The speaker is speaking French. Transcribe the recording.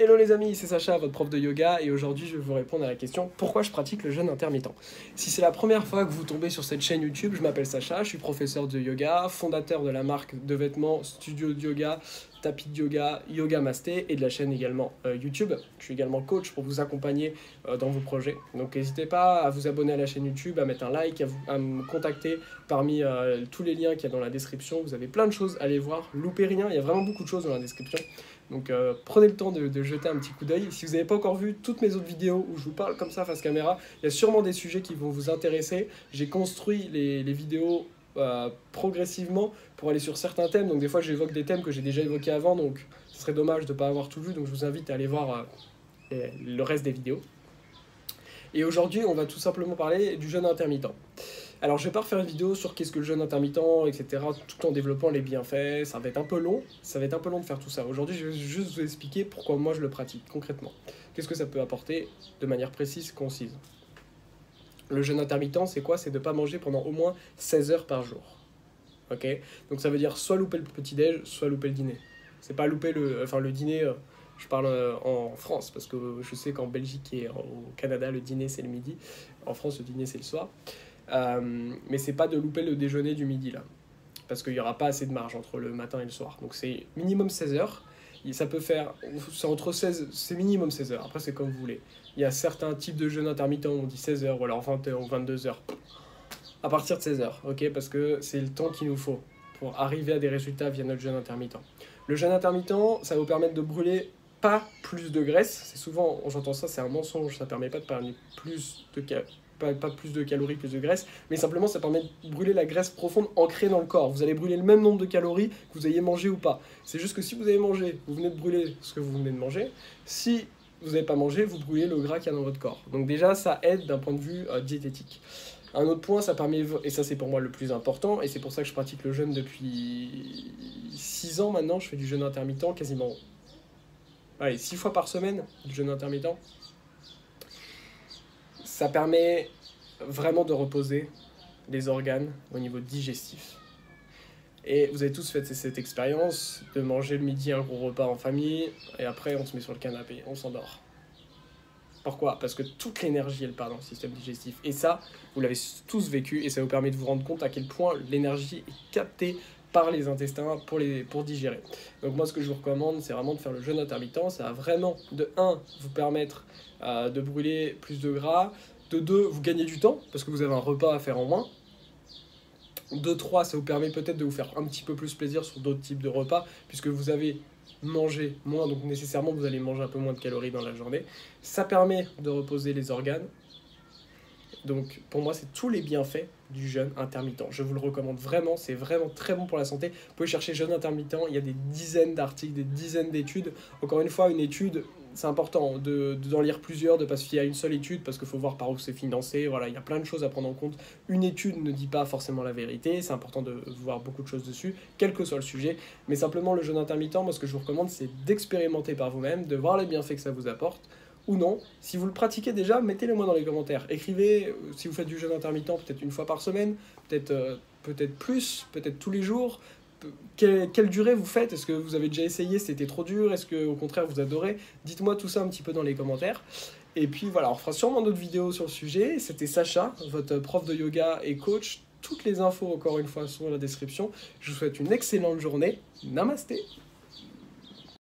Hello les amis, c'est Sacha, votre prof de yoga, et aujourd'hui je vais vous répondre à la question pourquoi je pratique le jeûne intermittent. Si c'est la première fois que vous tombez sur cette chaîne YouTube, je m'appelle Sacha, je suis professeur de yoga, fondateur de la marque de vêtements Studio de Yoga, Tapis de Yoga, Yoga Masté, et de la chaîne également YouTube. Je suis également coach pour vous accompagner dans vos projets. Donc n'hésitez pas à vous abonner à la chaîne YouTube, à mettre un like, à me contacter parmi tous les liens qu'il y a dans la description. Vous avez plein de choses à aller voir, loupez rien, il y a vraiment beaucoup de choses dans la description. Donc prenez le temps de jeter un petit coup d'œil. Si vous n'avez pas encore vu toutes mes autres vidéos où je vous parle comme ça face caméra, il y a sûrement des sujets qui vont vous intéresser. J'ai construit les vidéos progressivement pour aller sur certains thèmes. Donc des fois j'évoque des thèmes que j'ai déjà évoqués avant, donc ce serait dommage de ne pas avoir tout vu. Donc je vous invite à aller voir le reste des vidéos. Et aujourd'hui on va tout simplement parler du jeûne intermittent. Alors je vais pas refaire une vidéo sur qu'est-ce que le jeûne intermittent, etc. tout en développant les bienfaits, ça va être un peu long, de faire tout ça. Aujourd'hui je vais juste vous expliquer pourquoi moi je le pratique concrètement. Qu'est-ce que ça peut apporter de manière précise, concise. Le jeûne intermittent c'est quoi? C'est de ne pas manger pendant au moins 16 heures par jour. Ok? Donc ça veut dire soit louper le petit-déj, soit louper le dîner. C'est pas louper le dîner, je parle en France, parce que je sais qu'en Belgique et au Canada le dîner c'est le midi, en France le dîner c'est le soir. Mais c'est pas de louper le déjeuner du midi là, parce qu'il n'y aura pas assez de marge entre le matin et le soir. Donc c'est minimum 16 heures. Ça peut faire, c'est entre 16, c'est minimum 16 heures. Après c'est comme vous voulez. Il y a certains types de jeûne intermittent où on dit 16 heures ou alors 21 ou 22 heures. À partir de 16 heures, ok, parce que c'est le temps qu'il nous faut pour arriver à des résultats via notre jeûne intermittent. Le jeûne intermittent, ça va vous permettre de brûler pas plus de graisse. C'est souvent, j'entends ça, c'est un mensonge. Ça permet pas de parler plus de pas plus de calories, plus de graisse, mais simplement ça permet de brûler la graisse profonde ancrée dans le corps. Vous allez brûler le même nombre de calories que vous ayez mangé ou pas. C'est juste que si vous avez mangé, vous venez de brûler ce que vous venez de manger. Si vous n'avez pas mangé, vous brûlez le gras qu'il y a dans votre corps. Donc déjà, ça aide d'un point de vue diététique. Un autre point, ça permet, et ça c'est pour moi le plus important, et c'est pour ça que je pratique le jeûne depuis 6 ans maintenant, je fais du jeûne intermittent quasiment, 6 fois par semaine, du jeûne intermittent. Ça permet vraiment de reposer les organes au niveau digestif. Et vous avez tous fait cette expérience de manger le midi un gros repas en famille, et après on se met sur le canapé, on s'endort. Pourquoi? Parce que toute l'énergie elle part dans le système digestif. Et ça, vous l'avez tous vécu, et ça vous permet de vous rendre compte à quel point l'énergie est captée par les intestins pour digérer. Donc moi ce que je vous recommande c'est vraiment de faire le jeûne intermittent. Ça va vraiment de 1 vous permettre de brûler plus de gras, de 2 vous gagnez du temps parce que vous avez un repas à faire en moins, de 3 ça vous permet peut-être de vous faire un petit peu plus plaisir sur d'autres types de repas puisque vous avez mangé moins, donc nécessairement vous allez manger un peu moins de calories dans la journée. Ça permet de reposer les organes. Donc pour moi c'est tous les bienfaits du jeûne intermittent. Je vous le recommande vraiment, c'est vraiment très bon pour la santé. Vous pouvez chercher jeûne intermittent, il y a des dizaines d'articles, des dizaines d'études. Encore une fois, une étude, c'est important d'en lire plusieurs, de ne pas se fier à une seule étude parce qu'il faut voir par où c'est financé. Voilà, il y a plein de choses à prendre en compte. Une étude ne dit pas forcément la vérité, c'est important de voir beaucoup de choses dessus, quel que soit le sujet. Mais simplement le jeûne intermittent, moi ce que je vous recommande c'est d'expérimenter par vous-même, de voir les bienfaits que ça vous apporte. Ou non, si vous le pratiquez déjà, mettez-le moi dans les commentaires. Écrivez si vous faites du jeûne intermittent, peut-être une fois par semaine, peut-être plus, peut-être tous les jours. Quelle durée vous faites? Est-ce que vous avez déjà essayé, c'était trop dur? Est-ce que au contraire vous adorez? Dites-moi tout ça un petit peu dans les commentaires. Et puis voilà, on fera sûrement d'autres vidéos sur le sujet. C'était Sacha, votre prof de yoga et coach. Toutes les infos, encore une fois, sont dans la description. Je vous souhaite une excellente journée. Namasté!